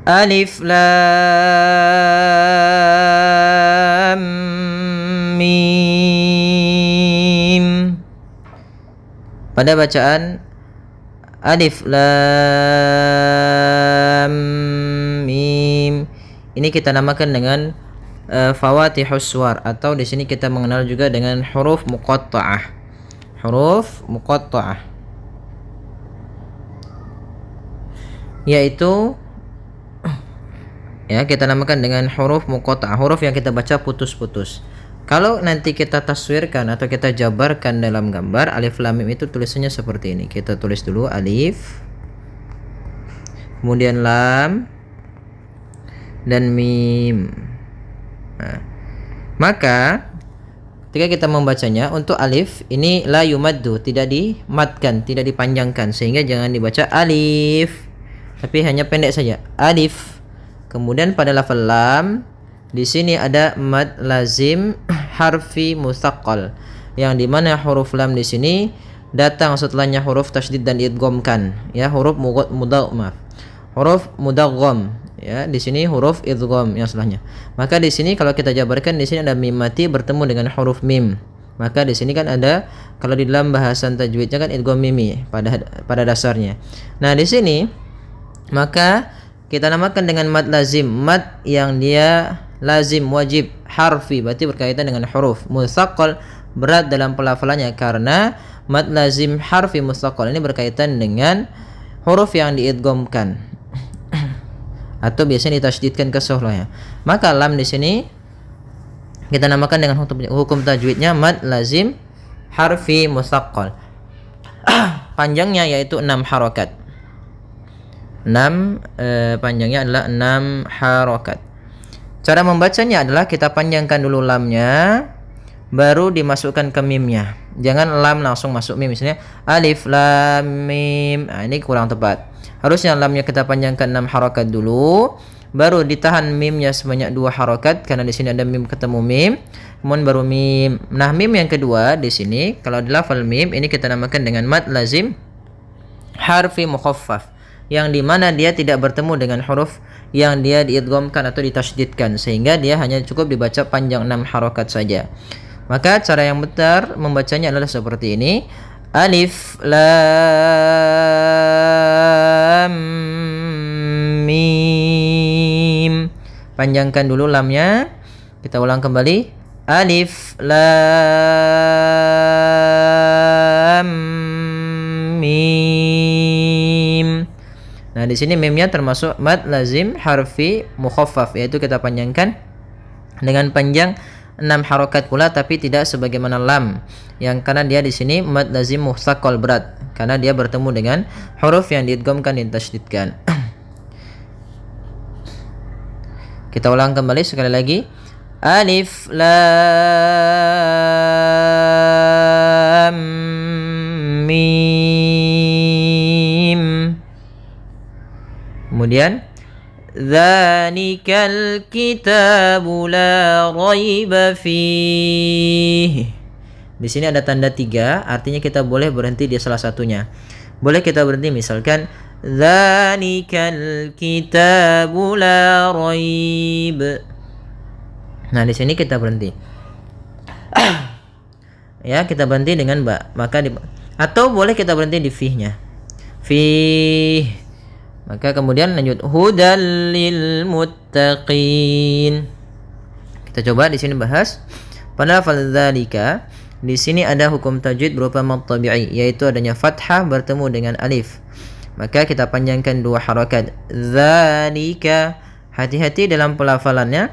Alif lam mim. Pada bacaan alif lam mim ini kita namakan dengan fawatihus suwar, atau di sini kita mengenal juga dengan huruf muqatta'ah. Huruf muqatta'ah yaitu ya kita namakan dengan huruf muqatta'ah, huruf yang kita baca putus-putus. Kalau nanti kita taswirkan atau kita jabarkan dalam gambar, alif lam mim itu tulisannya seperti ini. Kita tulis dulu alif, kemudian lam dan mim. Nah, maka ketika kita membacanya, untuk alif ini la yumaddu, tidak dimatkan, tidak dipanjangkan, sehingga jangan dibaca alif, tapi hanya pendek saja, alif. Kemudian pada lafal lam, di sini ada mad lazim harfi mutsaqqal, yang dimana huruf lam di sini datang setelahnya huruf tasydid dan idghamkan, ya, huruf huruf mudaggham, ya, di sini huruf idgham yang setelahnya. Maka di sini kalau kita jabarkan, di sini ada mim mati bertemu dengan huruf mim. Maka di sini kan ada, kalau di dalam bahasan tajwidnya kan idgham mimi pada dasarnya. Nah, di sini maka kita namakan dengan mad lazim, mad yang dia lazim, wajib, harfi, berarti berkaitan dengan huruf, mutsaqqal, berat dalam pelafalannya, karena mad lazim harfi mutsaqqal ini berkaitan dengan huruf yang diidghamkan atau biasanya ditasydidkan ke setelahnya. Maka lam di sini kita namakan dengan hukum tajwidnya mad lazim harfi mutsaqqal. Panjangnya yaitu 6 harokat. Panjangnya adalah 6 harokat. Cara membacanya adalah kita panjangkan dulu lamnya, baru dimasukkan ke mimnya. Jangan lam langsung masuk mim, misalnya alif lam mim. Nah, ini kurang tepat. Harusnya lamnya kita panjangkan 6 harokat dulu, baru ditahan mimnya sebanyak 2 harokat, karena di sini ada mim ketemu mim, kemudian baru mim. Nah, mim yang kedua di sini, kalau di lafal mim ini kita namakan dengan mad lazim harfi mukhaffaf, yang dimana dia tidak bertemu dengan huruf yang dia diidghamkan atau ditasydidkan, sehingga dia hanya cukup dibaca panjang 6 harokat saja. Maka cara yang benar membacanya adalah seperti ini, alif lam mim. Panjangkan dulu lamnya. Kita ulang kembali, alif lam mim. Nah, di sini mimnya termasuk mad lazim harfi mukhaffaf, yaitu kita panjangkan dengan panjang 6 harokat pula, tapi tidak sebagaimana lam, yang karena dia di sini mad lazim mutsaqqal, berat, karena dia bertemu dengan huruf yang diidghamkan dan tasydidkan. Kita ulang kembali sekali lagi, alif lam mim. Kemudian dzalikal kitabu la raiba fihi. Di sini ada tanda 3, artinya kita boleh berhenti di salah satunya. Boleh kita berhenti misalkan dzalikal kitabu la raib. Nah, di sini kita berhenti. Ya, kita berhenti dengan ba. Atau boleh kita berhenti di fih-nya. Fih. Maka kemudian lanjut hudal lil muttaqin. Kita coba di sini bahas pada lafaz dzalika. Di sini ada hukum tajwid berupa mad tabi'i, yaitu adanya fathah bertemu dengan alif. Maka kita panjangkan 2 harakat. Dzalika. Hati-hati dalam pelafalannya.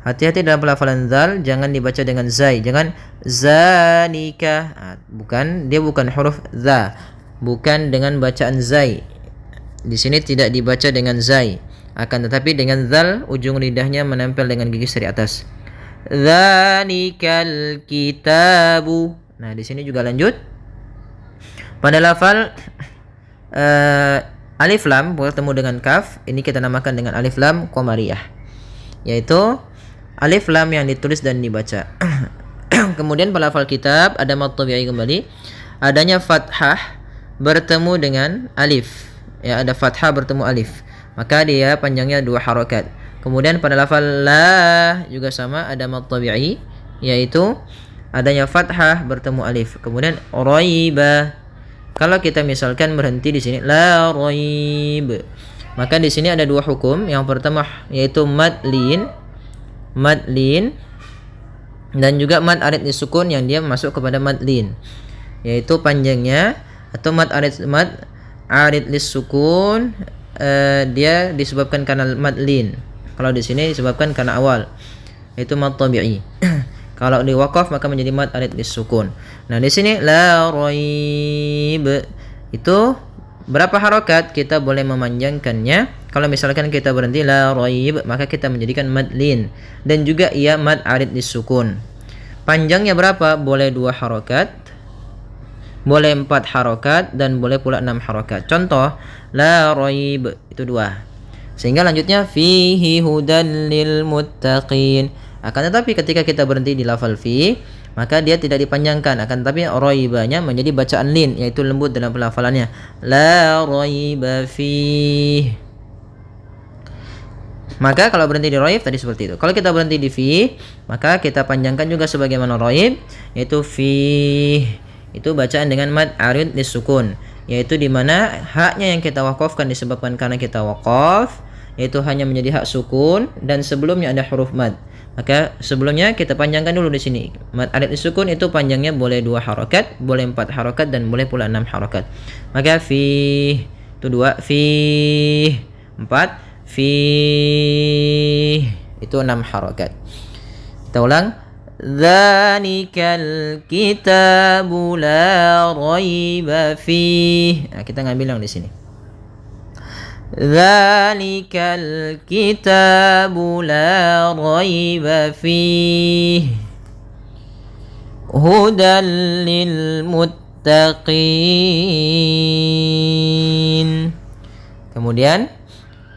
Hati-hati dalam pelafalan zal, jangan dibaca dengan zai, jangan zalika. Dia bukan huruf za. Bukan dengan bacaan zai. Di sini tidak dibaca dengan zai, akan tetapi dengan zal, ujung lidahnya menempel dengan gigi dari atas. Dzalikal kitabu. Nah, di sini juga lanjut. Pada lafal alif lam bertemu dengan kaf, ini kita namakan dengan alif lam qamariyah, yaitu alif lam yang ditulis dan dibaca. Kemudian pada lafal kitab ada mad tabi'i kembali, adanya fathah bertemu dengan alif. Ya, ada fathah bertemu alif. maka dia panjangnya 2 harokat. Kemudian pada lafal la juga sama, ada mad tabi'i, yaitu adanya fathah bertemu alif. Kemudian raiba, kalau kita misalkan berhenti di sini la raib, maka di sini ada 2 hukum. Yang pertama yaitu mad lin dan juga mad arid disukun yang dia masuk kepada mad lin, yaitu panjangnya atau mad arid disukun dia disebabkan karena mad lin. Kalau di sini disebabkan karena awal, yaitu mad tabi'i. Kalau di waqaf maka menjadi mad arid disukun. Nah, di sini la raib itu berapa harokat kita boleh memanjangkannya? Kalau misalkan kita berhenti la raib, maka kita menjadikan mad lin dan juga ia mad arid disukun. Panjangnya berapa? Boleh 2 harokat, boleh 4 harokat, dan boleh pula 6 harokat. Contoh la raib itu 2. Sehingga lanjutnya fihi hudan lil muttaqin. Akan tetapi ketika kita berhenti di lafal fi, maka dia tidak dipanjangkan, akan tetapi raibanya menjadi bacaan lin, yaitu lembut dalam pelafalannya. La raiba fi. Maka kalau berhenti di raib tadi seperti itu. Kalau kita berhenti di fi, maka kita panjangkan juga sebagaimana raib, yaitu fi. Itu bacaan dengan mad arid disukun, yaitu di mana haknya yang kita wakafkan disebabkan karena kita wakaf, yaitu hanya menjadi hak sukun dan sebelumnya ada huruf mad. Maka sebelumnya kita panjangkan dulu di sini. Mad arid disukun itu panjangnya boleh 2 harokat, boleh 4 harokat, dan boleh pula 6 harokat. Maka fi itu 2, fi 4, fi itu 6 harokat. Kita ulang. Dzalikal kitabu la raiba fih. Nah, kita ngambil yang di sini. Dzalikal kitabu la raiba fih hudan lil muttaqin. Kemudian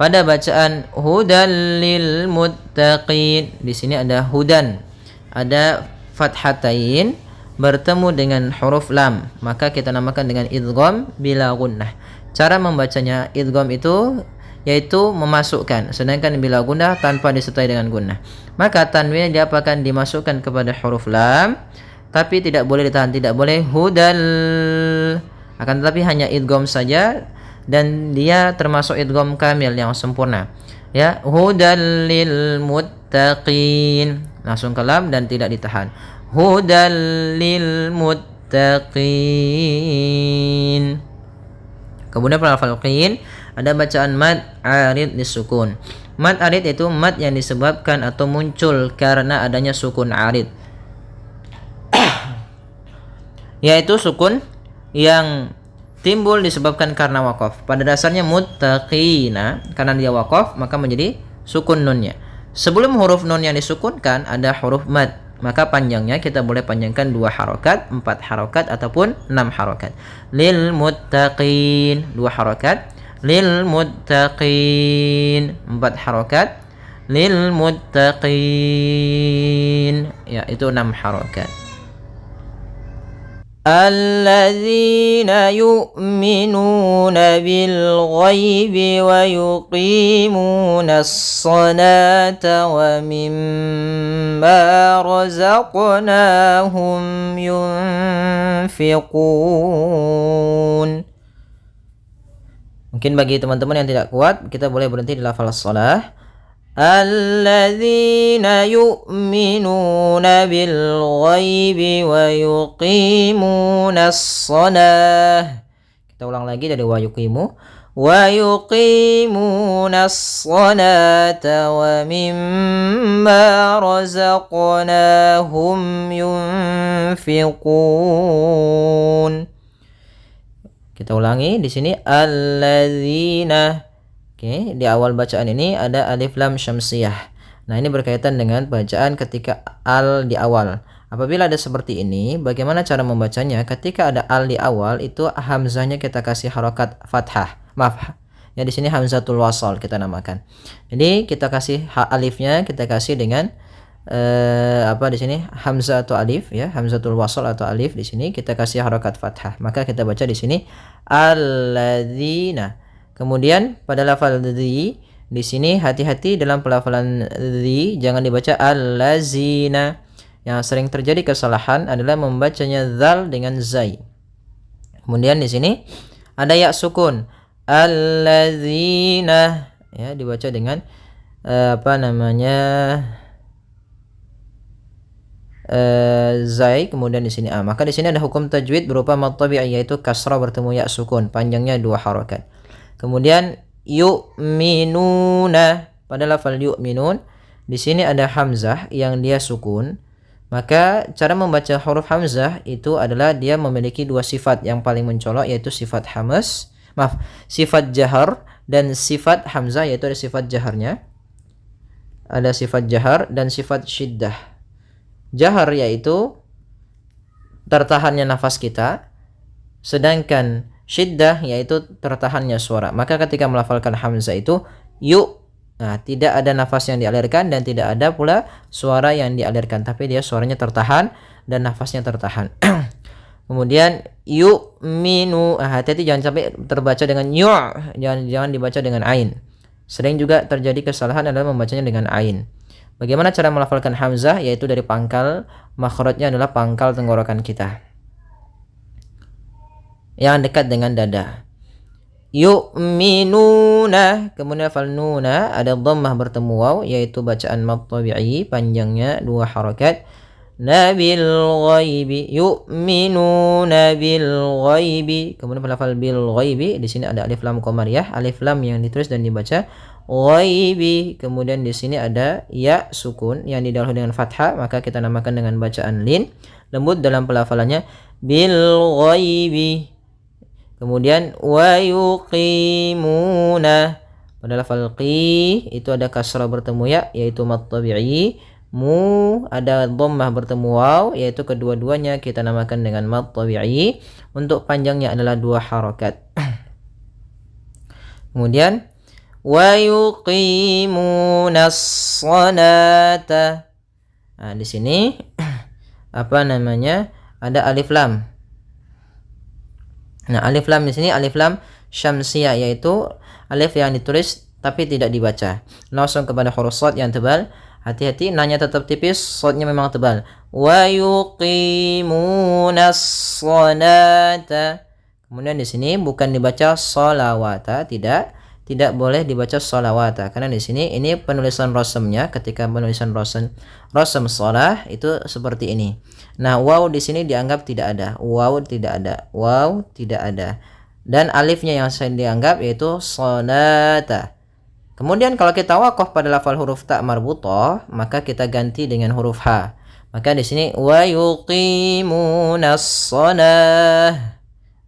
pada bacaan hudan lil muttaqin, di sini ada hudan, ada fathatain bertemu dengan huruf lam, maka kita namakan dengan idgham bila gunnah. Cara membacanya idgham itu yaitu memasukkan, sedangkan bila gunnah tanpa disertai dengan gunnah. Maka tanwin diapakan dimasukkan kepada huruf lam, tapi tidak boleh ditahan, tidak boleh hudal, akan tetapi hanya idgham saja, dan dia termasuk idgham kamil yang sempurna. Ya, hudal lil muttaqin, langsung ke lam dan tidak ditahan. Hudal lil muttaqin. Kemudian pada lafal qin ada bacaan mad arid disukun. Mad arid itu mad yang disebabkan atau muncul karena adanya sukun arid. Yaitu sukun yang timbul disebabkan karena wakaf. Pada dasarnya muttaqina, karena dia wakaf maka menjadi sukun nunnya. Sebelum huruf nun yang disukunkan ada huruf mad, maka panjangnya kita boleh panjangkan 2 harokat, 4 harokat, ataupun 6 harokat. Lil muttaqin 2 harokat, lil muttaqin 4 harokat, lil muttaqin ya itu 6 harokat. Alladzina yu'minuna bil ghaibi wa yuqimuna as-salata wa mimma razaqnahum yunfiqun. Mungkin bagi teman-teman yang tidak kuat, kita boleh berhenti di lafal shalah. Alladzina yu'minuna bil ghaibi wa yuqimuna as-salah. Kita ulang lagi dari wa yuqimuna as-salata wa mimma razaqnahum yunfiqun. Kita ulangi di sini alladzina. Oke, di awal bacaan ini ada alif lam syamsiyah. Nah, ini berkaitan dengan bacaan ketika al di awal. Apabila ada seperti ini, bagaimana cara membacanya? Ketika ada al di awal, itu hamzahnya kita kasih harokat fathah. Maaf, ya di sini hamzatul wasal kita namakan. Jadi kita kasih alifnya kita kasih dengan di sini hamzah atau alif ya, hamzatul wasal atau alif di sini kita kasih harokat fathah. Maka kita baca di sini alladzina. Kemudian pada lafal di sini hati-hati dalam pelafalan jangan dibaca allazina. Yang sering terjadi kesalahan adalah membacanya zal dengan zai. Kemudian di sini ada ya sukun allazina, ya dibaca dengan zai, kemudian di sini a. Maka di sini ada hukum tajwid berupa mad tabi'i, yaitu kasrah bertemu ya sukun, panjangnya 2 harakat. Kemudian yu'minuna, pada lafal yu'minun di sini ada hamzah yang dia sukun. Maka cara membaca huruf hamzah itu adalah dia memiliki 2 sifat yang paling mencolok, yaitu sifat sifat jahar dan sifat hamzah, yaitu ada sifat jaharnya. Ada sifat jahar dan sifat syiddah. Jahar yaitu tertahannya nafas kita, sedangkan syiddah yaitu tertahannya suara. Maka ketika melafalkan hamzah itu tidak ada nafas yang dialirkan dan tidak ada pula suara yang dialirkan, tapi dia suaranya tertahan dan nafasnya tertahan. Kemudian yu'minu, hati-hati jangan sampai terbaca dengan jangan dibaca dengan ain. Sering juga terjadi kesalahan adalah membacanya dengan ain. Bagaimana cara melafalkan hamzah? Yaitu dari pangkal, makhrajnya adalah pangkal tenggorokan kita yang dekat dengan dada. Yu'minuna, kemudian lafal nuna ada dhammah bertemu waw, yaitu bacaan mad tabi'i, panjangnya 2 harakat. Nabil ghaibi, yu'minuna bil ghaibi. Kemudian lafal bil ghaibi di sini ada alif lam qamariyah, alif lam yang ditulis dan dibaca ghaibi. Kemudian di sini ada ya sukun yang didahului dengan fathah, maka kita namakan dengan bacaan lin, lembut dalam pelafalannya, bil ghaibi. Kemudian wa yuqimuna, pada lafal qi itu ada kasrah bertemu ya, yaitu mad tabi'i. Mu ada dhammah bertemu waw, yaitu kedua-duanya kita namakan dengan mad tabi'i. Untuk panjangnya adalah 2 harakat. Kemudian wa yuqimunas salata. Nah, di sini ada alif lam. Nah, alif lam di sini alif lam syamsiyah, yaitu alif yang ditulis tapi tidak dibaca. Langsung kepada huruf shad yang tebal. Hati-hati, nanya tetap tipis, shadnya memang tebal. Wa yuqimunas salata. Kemudian di sini bukan dibaca salawata, tidak boleh dibaca salawata, karena di sini ini penulisan rasamnya. Ketika penulisan rasam shalah itu seperti ini. Nah, waw di sini dianggap tidak ada, waw tidak ada, dan alifnya yang saya dianggap yaitu salata. Kemudian kalau kita waqaf pada lafal huruf ta marbutah, maka kita ganti dengan huruf ha. Maka di sini wa yuqimunas shalah,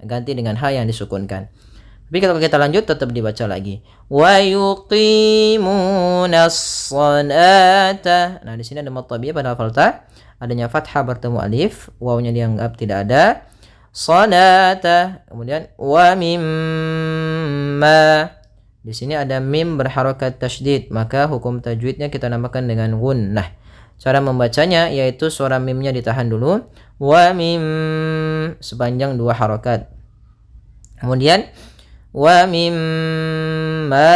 ganti dengan ha yang disukunkan. Tapi kalau kita lanjut tetap dibaca lagi. Wa yuqimunas salata. Nah, di sini ada mad tabi'i pada lafal ta, adanya fathah bertemu alif, wawnya dianggap tidak ada. Salata. Kemudian wa mimma. Di sini ada mim berharakat tasydid, maka hukum tajwidnya kita namakan dengan gunnah. Cara membacanya yaitu suara mimnya ditahan dulu. Wa mim sepanjang 2 harakat. Kemudian wa mimma,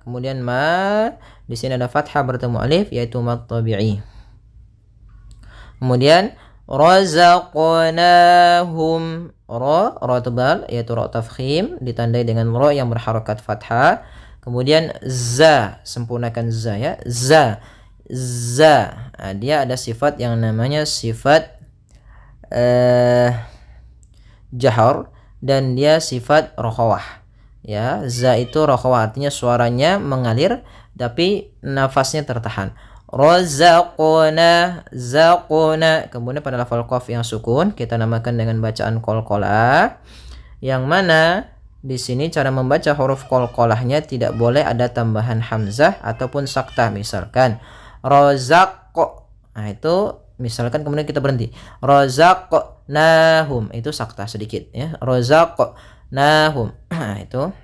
kemudian ma di sini ada fathah bertemu alif, yaitu mad tabi'i. Kemudian razaqnahum, ra tebal yaitu ra tafkhim ditandai dengan ra yang berharakat fathah. Kemudian za, sempurnakan za ya, za. Nah, dia ada sifat yang namanya sifat jahar dan dia sifat rokhawah. Ya, za itu rokhawah, artinya suaranya mengalir tapi nafasnya tertahan. Razaqna, zaqna. Kemudian pada lafal qaf yang sukun kita namakan dengan bacaan qalqalah, yang mana di sini cara membaca huruf qalqalahnya tidak boleh ada tambahan hamzah ataupun saktah. Misalkan razaq, nah itu misalkan kemudian kita berhenti. Razaqnahum, itu saktah sedikit ya. Razaqnahum. Nah, itu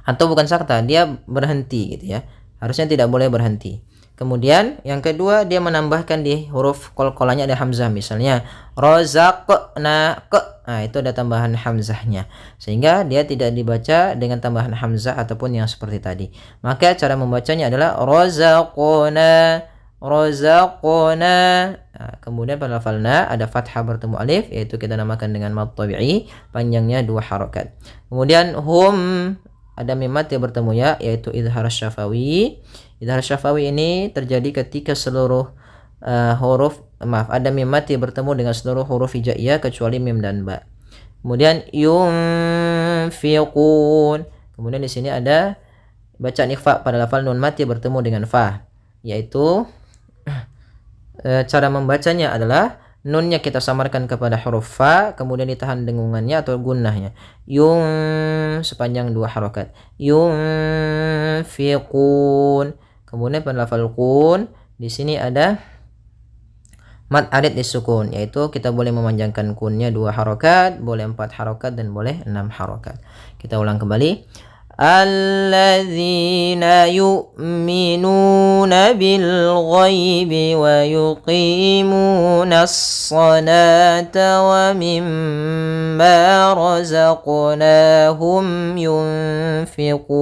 atau bukan saktah, dia berhenti gitu ya. Harusnya tidak boleh berhenti. Kemudian yang kedua dia menambahkan di huruf qalqalanya ada hamzah, misalnya razaqna ke. Nah, itu ada tambahan hamzahnya. Sehingga dia tidak dibaca dengan tambahan hamzah ataupun yang seperti tadi. Maka cara membacanya adalah razaqna razaqna. Nah, kemudian pada lafal na ada fathah bertemu alif, yaitu kita namakan dengan mad tabi'i, panjangnya 2 harokat. Kemudian hum ada mim mad yang bertemu ya, yaitu idhar syafawi. Idhar syafawi ini terjadi ketika seluruh ada mim mad yang bertemu dengan seluruh huruf hijaiyah kecuali mim dan ba. Kemudian yunfiqun. Kemudian di sini ada bacaan ikhfa pada lafal nun mad yang bertemu dengan fa, yaitu cara membacanya adalah nunnya kita samarkan kepada huruf fa, kemudian ditahan dengungannya atau gunnahnya. Sepanjang 2 harokat. Yunfiqun. Kemudian pada lafal kun di sini ada mad arid disukun, yaitu kita boleh memanjangkan kunnya 2 harokat, boleh 4 harokat dan boleh 6 harokat. Kita ulang kembali. Alladzina yu'minuna bil ghaibi wa yuqimunas salata wa mimma razaqnahum yunfiqun.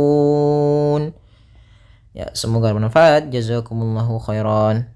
Ya, semoga bermanfaat. Jazakumullahu khairan.